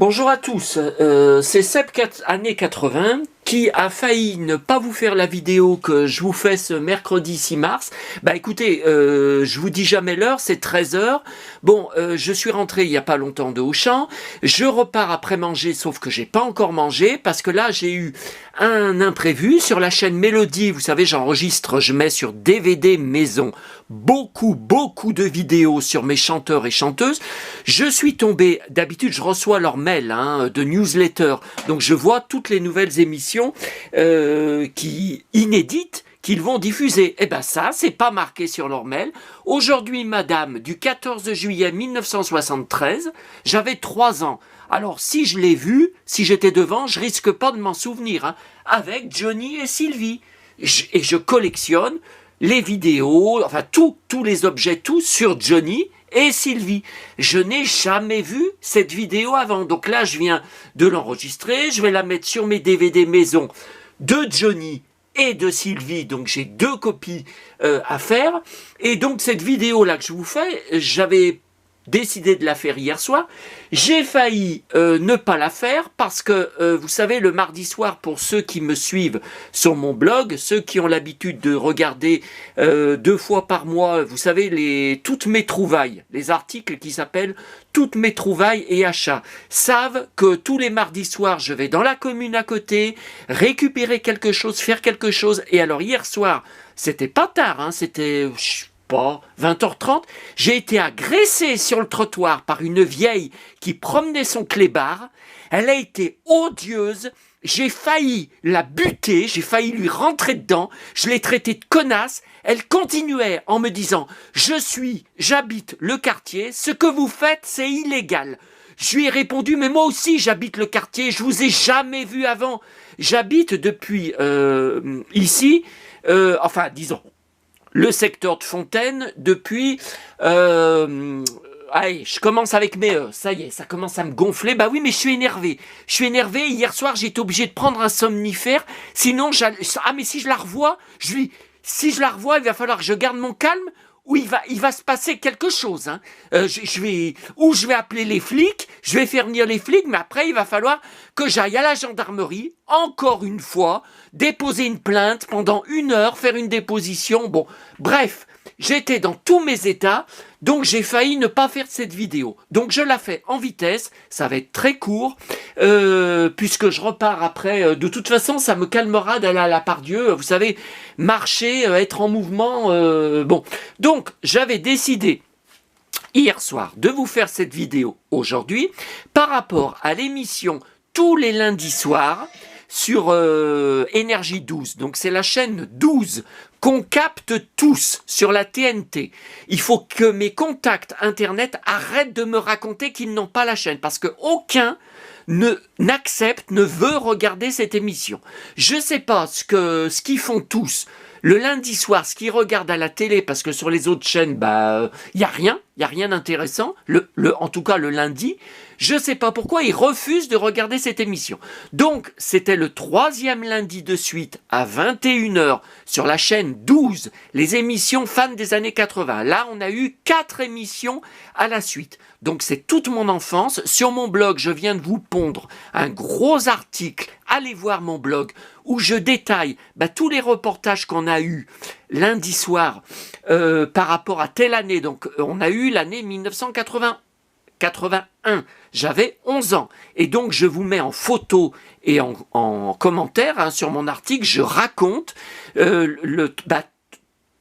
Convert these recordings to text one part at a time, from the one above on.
Bonjour à tous, c'est Seb années 80 qui a failli ne pas vous faire la vidéo que je vous fais ce mercredi 6 mars. Bah écoutez, je vous dis jamais l'heure, c'est 13 heures. Bon, je suis rentré il y a pas longtemps de Auchan, je repars après manger, sauf que j'ai pas encore mangé, parce que là j'ai eu un imprévu sur la chaîne Mélodie. Vous savez, j'enregistre, je mets sur DVD maison beaucoup de vidéos sur mes chanteurs et chanteuses. Je suis tombé, d'habitude je reçois leurs mails de newsletter, donc je vois toutes les nouvelles émissions inédites qu'ils vont diffuser. Eh ben ça, c'est pas marqué sur leur mail. Aujourd'hui, madame, du 14 juillet 1973, j'avais 3 ans. Alors, si je l'ai vu, si j'étais devant, je risque pas de m'en souvenir, avec Johnny et Sylvie. Et je collectionne les vidéos, enfin tous les objets, tout sur Johnny et Sylvie. Je n'ai jamais vu cette vidéo avant. Donc là, je viens de l'enregistrer. Je vais la mettre sur mes DVD maison de Johnny et de Sylvie. Donc j'ai 2 copies à faire. Et donc cette vidéo-là que je vous fais, j'avais décidé de la faire hier soir. J'ai failli ne pas la faire parce que, vous savez, le mardi soir, pour ceux qui me suivent sur mon blog, ceux qui ont l'habitude de regarder 2 fois par mois, vous savez, toutes mes trouvailles, les articles qui s'appellent « Toutes mes trouvailles et achats », savent que tous les mardis soirs, je vais dans la commune à côté, récupérer quelque chose, faire quelque chose. Et alors hier soir, c'était pas tard, c'était... pas 20h30, j'ai été agressé sur le trottoir par une vieille qui promenait son clébard. Elle a été odieuse, j'ai failli la buter, j'ai failli lui rentrer dedans, je l'ai traitée de connasse. Elle continuait en me disant « j'habite le quartier, ce que vous faites c'est illégal ». Je lui ai répondu « mais moi aussi j'habite le quartier, je vous ai jamais vu avant, j'habite depuis ici, disons ». Le secteur de Fontaine depuis... allez, je commence avec mes ça y est, ça commence à me gonfler. Bah oui, mais je suis énervé. Hier soir, j'ai été obligé de prendre un somnifère. Sinon, mais si je la revois, si je la revois, il va falloir que je garde mon calme ou il va se passer quelque chose. Je vais appeler les flics, je vais faire venir les flics, mais après, il va falloir que j'aille à la gendarmerie, encore une fois, déposer une plainte pendant 1 heure, faire une déposition. Bon, bref, j'étais dans tous mes états, donc j'ai failli ne pas faire cette vidéo. Donc je la fais en vitesse, ça va être très court, puisque je repars après. De toute façon, ça me calmera d'aller à la Pardieu. Vous savez, marcher, être en mouvement. Bon, donc j'avais décidé hier soir de vous faire cette vidéo aujourd'hui par rapport à l'émission tous les lundis soirs sur Énergie 12. Donc c'est la chaîne 12 qu'on capte tous sur la TNT. Il faut que mes contacts internet arrêtent de me raconter qu'ils n'ont pas la chaîne, parce que aucun n'accepte, ne veut regarder cette émission. Je sais pas ce qu'ils font tous le lundi soir, ce qu'ils regardent à la télé, parce que sur les autres chaînes, y a rien d'intéressant, en tout cas le lundi. Je sais pas pourquoi ils refusent de regarder cette émission. Donc, c'était le 3e lundi de suite à 21h sur la chaîne 12, les émissions fans des années 80. Là, on a eu 4 émissions à la suite. Donc, c'est toute mon enfance. Sur mon blog, je viens de vous pondre un gros article. Allez voir mon blog où je détaille tous les reportages qu'on a eus lundi soir par rapport à telle année. Donc, on a eu l'année 1981. J'avais 11 ans. Et donc, je vous mets en photo et en commentaire sur mon article, je raconte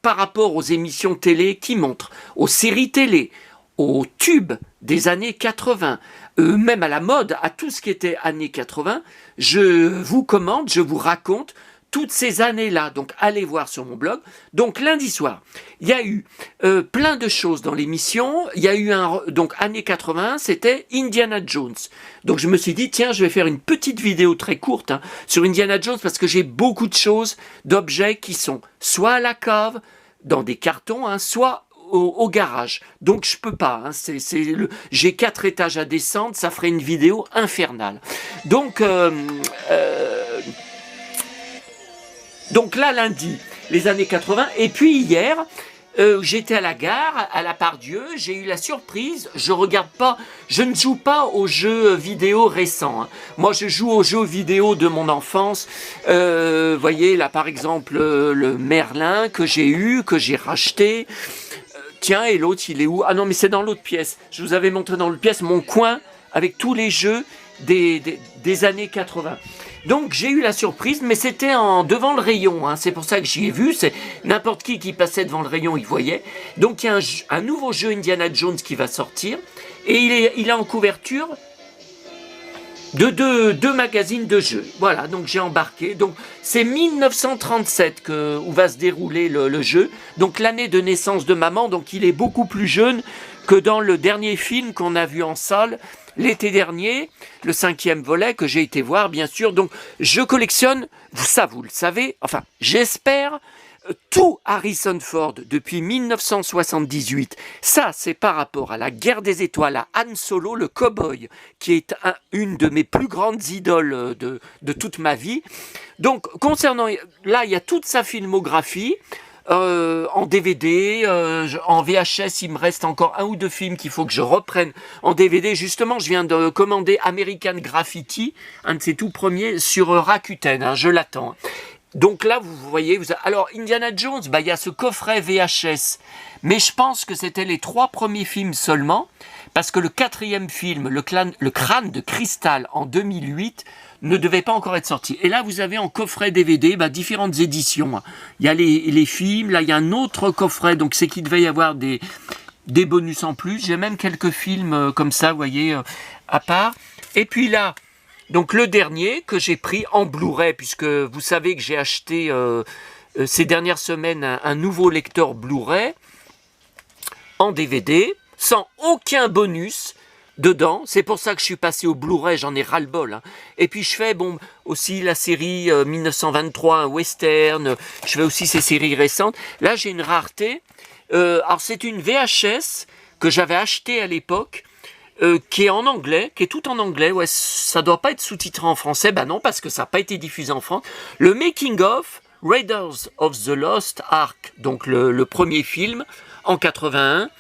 par rapport aux émissions télé qui montrent, aux séries télé, aux tubes des années 80, même à la mode, à tout ce qui était années 80, je vous commente, je vous raconte toutes ces années-là. Donc, allez voir sur mon blog. Donc, lundi soir, il y a eu plein de choses dans l'émission. Il y a eu donc, années 80, c'était Indiana Jones. Donc, je me suis dit, tiens, je vais faire une petite vidéo très courte sur Indiana Jones, parce que j'ai beaucoup de choses, d'objets qui sont soit à la cave, dans des cartons, soit au garage. Donc, je peux pas. J'ai 4 étages à descendre, ça ferait une vidéo infernale. Donc là, lundi, les années 80. Et puis hier, J'étais à la gare, à la Pardieu, j'ai eu la surprise, je regarde pas, je ne joue pas aux jeux vidéo récents. Hein. Moi, je joue aux jeux vidéo de mon enfance. Voyez, là, par exemple, le Merlin que j'ai eu, que j'ai racheté. Tiens, et l'autre, il est où? Ah non, mais c'est dans l'autre pièce. Je vous avais montré dans l'autre pièce mon coin avec tous les jeux des années 80. Donc j'ai eu la surprise, mais c'était devant le rayon, hein. C'est pour ça que j'y ai vu, c'est n'importe qui passait devant le rayon, il voyait. Donc il y a un nouveau jeu Indiana Jones qui va sortir, et il est en couverture de deux magazines de jeux. Voilà, donc j'ai embarqué. Donc c'est 1937 où va se dérouler le jeu, donc l'année de naissance de maman, donc il est beaucoup plus jeune que dans le dernier film qu'on a vu en salle, l'été dernier, le 5e volet que j'ai été voir, bien sûr. Donc, je collectionne, vous le savez, enfin, j'espère, tout Harrison Ford depuis 1978. Ça, c'est par rapport à la guerre des étoiles, à Han Solo, le cow-boy, qui est une de mes plus grandes idoles de toute ma vie. Donc, concernant, là, il y a toute sa filmographie. En DVD, en VHS, il me reste encore 1 ou 2 films qu'il faut que je reprenne en DVD. Justement, je viens de commander American Graffiti, un de ses tout premiers, sur Rakuten, hein, je l'attends. Donc là, vous voyez, alors Indiana Jones, il y a ce coffret VHS, mais je pense que c'était les 3 premiers films seulement, parce que le 4e film, le crâne de cristal, en 2008, ne devait pas encore être sorti. Et là, vous avez en coffret DVD différentes éditions. Il y a les films, là, il y a un autre coffret, donc c'est qu'il devait y avoir des bonus en plus. J'ai même quelques films comme ça, vous voyez, à part. Et puis là, donc le dernier que j'ai pris en Blu-ray, puisque vous savez que j'ai acheté ces dernières semaines un nouveau lecteur Blu-ray en DVD, sans aucun bonus dedans. C'est pour ça que je suis passé au Blu-ray, j'en ai ras-le-bol. Hein. Et puis je fais aussi la série 1923, un western, je fais aussi ces séries récentes. Là, j'ai une rareté. Alors, c'est une VHS que j'avais achetée à l'époque, qui est en anglais, qui est tout en anglais. Ouais, ça doit pas être sous-titré en français. Non, parce que ça n'a pas été diffusé en France. Le Making of Raiders of the Lost Ark, donc le premier film, en 81.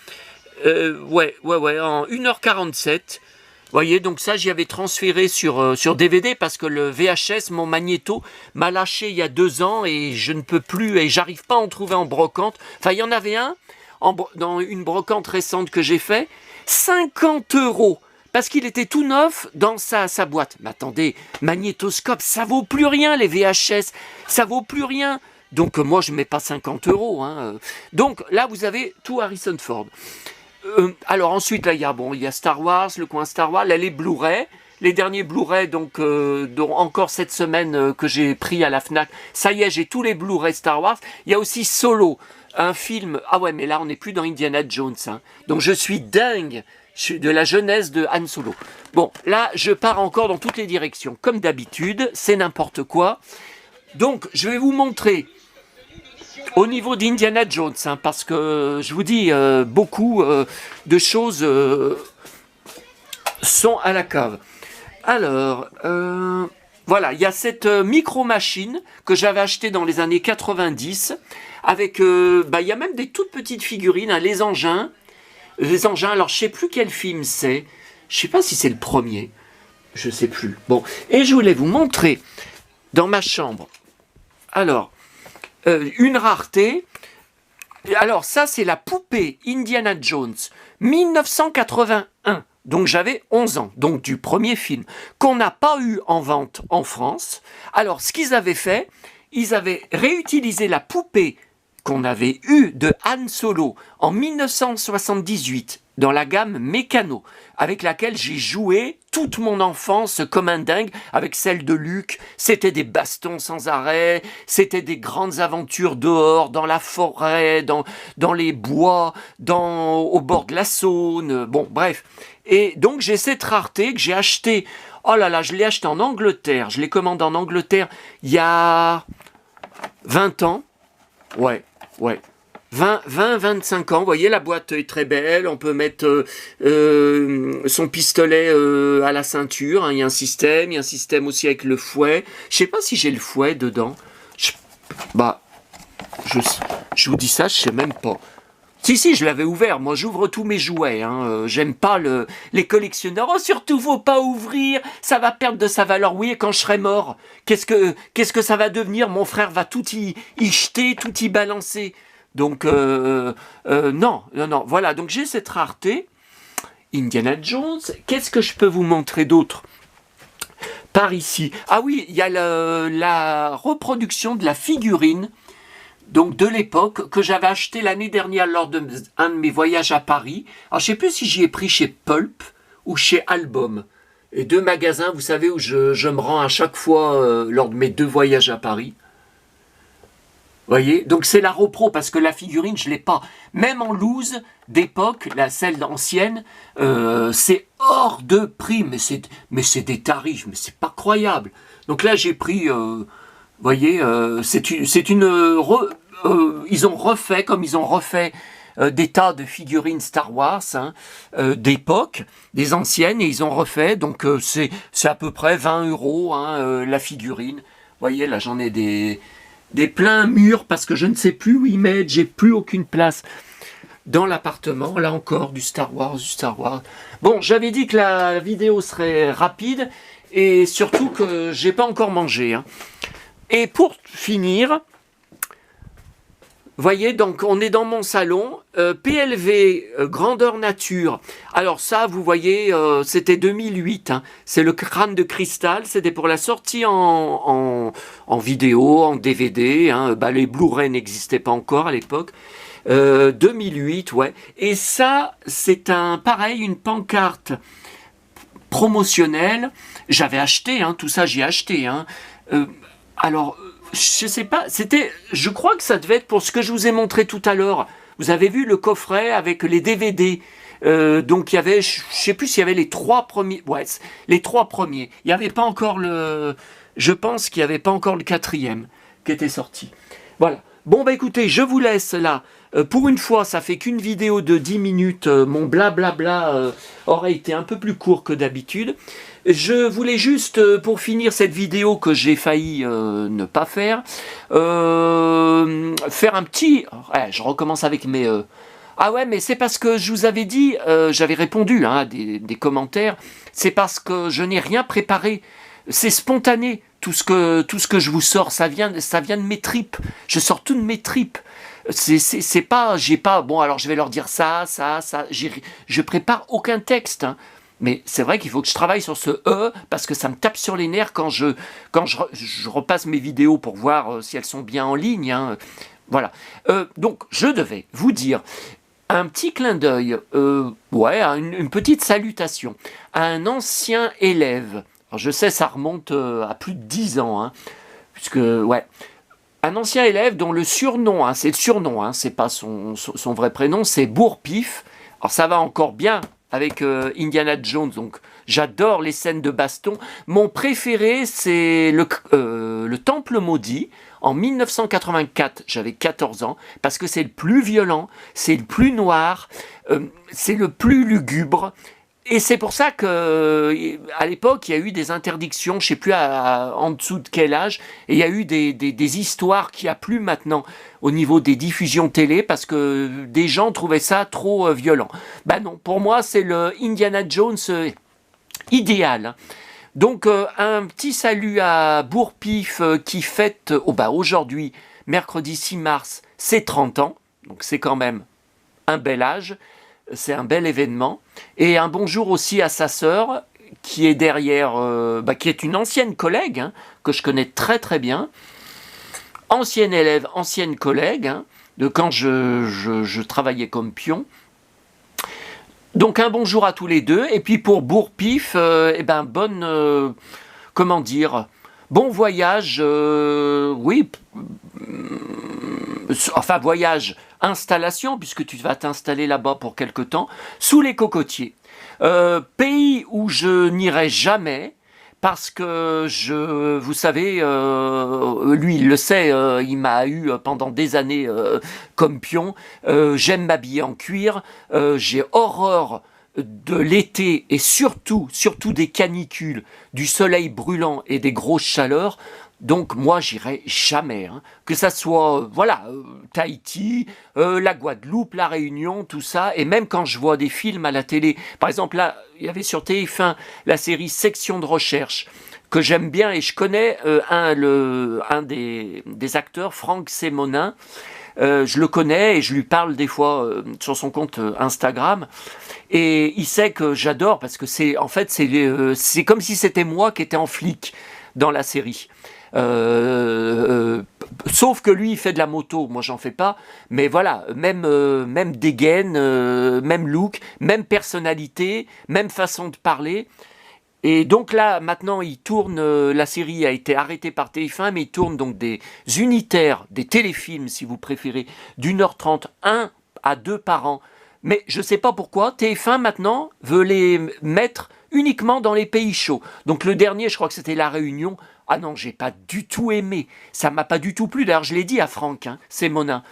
En 1h47. Vous voyez, donc ça, j'y avais transféré sur DVD parce que le VHS, mon magnéto, m'a lâché il y a 2 ans et je ne peux plus, et j'arrive pas à en trouver en brocante. Enfin, il y en avait un dans une brocante récente que j'ai fait, 50 €, parce qu'il était tout neuf dans sa boîte. Mais attendez, magnétoscope, ça vaut plus rien, les VHS, ça vaut plus rien. Donc moi, je mets pas 50 €. Hein. Donc là, vous avez tout Harrison Ford. Alors ensuite, là, il y a Star Wars, le coin Star Wars, là, les Blu-ray, les derniers Blu-ray, donc encore cette semaine que j'ai pris à la Fnac. Ça y est, j'ai tous les Blu-ray Star Wars. Il y a aussi Solo, un film. Ah ouais, mais là, on n'est plus dans Indiana Jones. Hein. Donc je suis dingue de la jeunesse de Han Solo. Bon, là, je pars encore dans toutes les directions. Comme d'habitude, c'est n'importe quoi. Donc, je vais vous montrer au niveau d'Indiana Jones, hein, parce que je vous dis, beaucoup de choses sont à la cave. Alors, voilà, il y a cette micro-machine que j'avais achetée dans les années 90, avec, il y a même des toutes petites figurines, hein, les engins, alors je sais plus quel film c'est, je sais pas si c'est le premier, je sais plus. Bon, et je voulais vous montrer dans ma chambre, alors, une rareté. Alors ça, c'est la poupée Indiana Jones 1981. Donc j'avais 11 ans, donc du premier film, qu'on n'a pas eu en vente en France. Alors ce qu'ils avaient fait, ils avaient réutilisé la poupée qu'on avait eue de Han Solo en 1978 dans la gamme Mécano, avec laquelle j'ai joué toute mon enfance comme un dingue, avec celle de Luke. C'était des bastons sans arrêt, c'était des grandes aventures dehors, dans la forêt, dans les bois, au bord de la Saône, bon bref. Et donc j'ai cette rareté que j'ai achetée, oh là là, je l'ai achetée en Angleterre, je l'ai commandée en Angleterre il y a 20 ans, ouais. 20-25 ans, vous voyez, la boîte est très belle, on peut mettre son pistolet à la ceinture, hein, il y a un système aussi avec le fouet. Je sais pas si j'ai le fouet dedans. Je vous dis ça, je sais même pas. Si, je l'avais ouvert. Moi, j'ouvre tous mes jouets. Hein. J'aime pas les collectionneurs. Oh, surtout, faut pas ouvrir. Ça va perdre de sa valeur. Oui, et quand je serai mort, qu'est-ce que ça va devenir? Mon frère va tout y jeter, tout y balancer. Donc, non. Voilà, donc j'ai cette rareté. Indiana Jones. Qu'est-ce que je peux vous montrer d'autre par ici? Ah oui, il y a la reproduction de la figurine, donc de l'époque, que j'avais acheté l'année dernière lors d'un de mes voyages à Paris. Alors je sais plus si j'y ai pris chez Pulp ou chez Album. Et deux magasins, vous savez, où je me rends à chaque fois lors de mes 2 voyages à Paris. Voyez, donc c'est la repro, parce que la figurine, je l'ai pas. Même en loose d'époque, celle ancienne, c'est hors de prix, mais c'est des tarifs, mais c'est pas croyable. Donc là, j'ai pris, voyez, ils ont refait, comme ils ont refait des tas de figurines Star Wars, hein, d'époque, des anciennes, et ils ont refait, donc c'est à peu près 20 € hein, la figurine. Voyez, là, j'en ai des pleins murs, parce que je ne sais plus où y mettre, j'ai plus aucune place dans l'appartement, là encore, du Star Wars. Bon, j'avais dit que la vidéo serait rapide, et surtout que j'ai pas encore mangé. Hein. Et pour finir, voyez, donc on est dans mon salon, PLV, grandeur nature. Alors ça, vous voyez, c'était 2008, hein. C'est le crâne de cristal, c'était pour la sortie en vidéo, en DVD, hein. Les Blu-ray n'existaient pas encore à l'époque. 2008, ouais. Et ça, c'est pareil, une pancarte promotionnelle. J'avais acheté, hein, tout ça, j'ai acheté. Hein. Alors, je sais pas, je crois que ça devait être pour ce que je vous ai montré tout à l'heure. Vous avez vu le coffret avec les DVD. Donc il y avait, je sais plus s'il y avait les 3 premiers. Ouais, les 3 premiers. Il n'y avait pas encore je pense qu'il n'y avait pas encore le 4e qui était sorti. Voilà. Bon, bah écoutez, je vous laisse là. Pour une fois, ça fait qu'une vidéo de 10 minutes. Mon blablabla aurait été un peu plus court que d'habitude. Je voulais juste, pour finir cette vidéo que j'ai failli ne pas faire, faire un petit... Ouais, je recommence avec mes... Ah ouais, mais c'est parce que je vous avais dit, j'avais répondu hein, à des commentaires, c'est parce que je n'ai rien préparé. C'est spontané, tout ce que je vous sors, ça vient de mes tripes. Je sors tout de mes tripes. C'est pas, j'ai pas, bon alors je vais leur dire ça, je prépare aucun texte. Hein. Mais c'est vrai qu'il faut que je travaille sur ce E, parce que ça me tape sur les nerfs quand je repasse mes vidéos pour voir si elles sont bien en ligne. Hein. Voilà. Donc, je devais vous dire un petit clin d'œil, une petite salutation à un ancien élève. Alors, je sais, ça remonte à plus de 10 ans, hein, puisque, ouais, un ancien élève dont le surnom, hein, c'est le surnom, hein, c'est pas son vrai prénom, c'est Bourpif. Alors, ça va encore bien avec Indiana Jones, donc j'adore les scènes de baston. Mon préféré, c'est le Temple Maudit, en 1984, j'avais 14 ans, parce que c'est le plus violent, c'est le plus noir, c'est le plus lugubre, et c'est pour ça que à l'époque, il y a eu des interdictions, je ne sais plus en dessous de quel âge, et il y a eu des histoires qu'il n'y a plus maintenant au niveau des diffusions télé, parce que des gens trouvaient ça trop violent. Ben non, pour moi, c'est le Indiana Jones idéal. Donc, un petit salut à Bourpif qui fête aujourd'hui, mercredi 6 mars, ses 30 ans, donc c'est quand même un bel âge. C'est un bel événement. Et un bonjour aussi à sa sœur, qui est derrière, qui est une ancienne collègue, hein, que je connais très très bien. Ancienne élève, ancienne collègue, hein, de quand je travaillais comme pion. Donc un bonjour à tous les deux. Et puis pour Bourpif, bon voyage, voyage, installation, puisque tu vas t'installer là-bas pour quelque temps, sous les cocotiers. Pays où je n'irai jamais, parce que vous savez, lui il le sait, il m'a eu pendant des années comme pion, j'aime m'habiller en cuir, j'ai horreur de l'été et surtout des canicules, du soleil brûlant et des grosses chaleurs, donc moi j'irai jamais, hein. Que ça soit Tahiti, la Guadeloupe, la Réunion, tout ça, et même quand je vois des films à la télé, par exemple là il y avait sur TF1 la série Section de recherche que j'aime bien et je connais un des acteurs, Franck Sémonin. Je le connais et je lui parle des fois sur son compte Instagram et il sait que j'adore parce que c'est comme si c'était moi qui étais en flic dans la série. Sauf que lui il fait de la moto, moi j'en fais pas, mais voilà, même dégaine, même look, même personnalité, même façon de parler. Et donc là, maintenant, il tourne, la série a été arrêtée par TF1, mais il tourne donc des unitaires, des téléfilms, si vous préférez, d'1h30, 1 à 2 par an. Mais je ne sais pas pourquoi, TF1 maintenant veut les mettre uniquement dans les pays chauds. Donc le dernier, je crois que c'était La Réunion. Ah non, j'ai pas du tout aimé. Ça m'a pas du tout plu. D'ailleurs, je l'ai dit à Franck, hein, c'est Monin.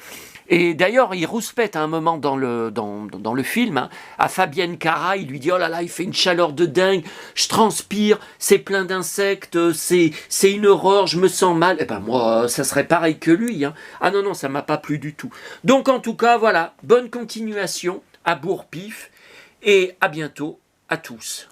Et d'ailleurs, il rouspète à un moment dans le film, hein, à Fabienne Cara, il lui dit « Oh là là, il fait une chaleur de dingue, je transpire, c'est plein d'insectes, c'est une horreur, je me sens mal. » Eh ben moi, ça serait pareil que lui. Hein. Ah non, non, ça m'a pas plu du tout. Donc en tout cas, voilà, bonne continuation à Bourg-Pif et à bientôt à tous.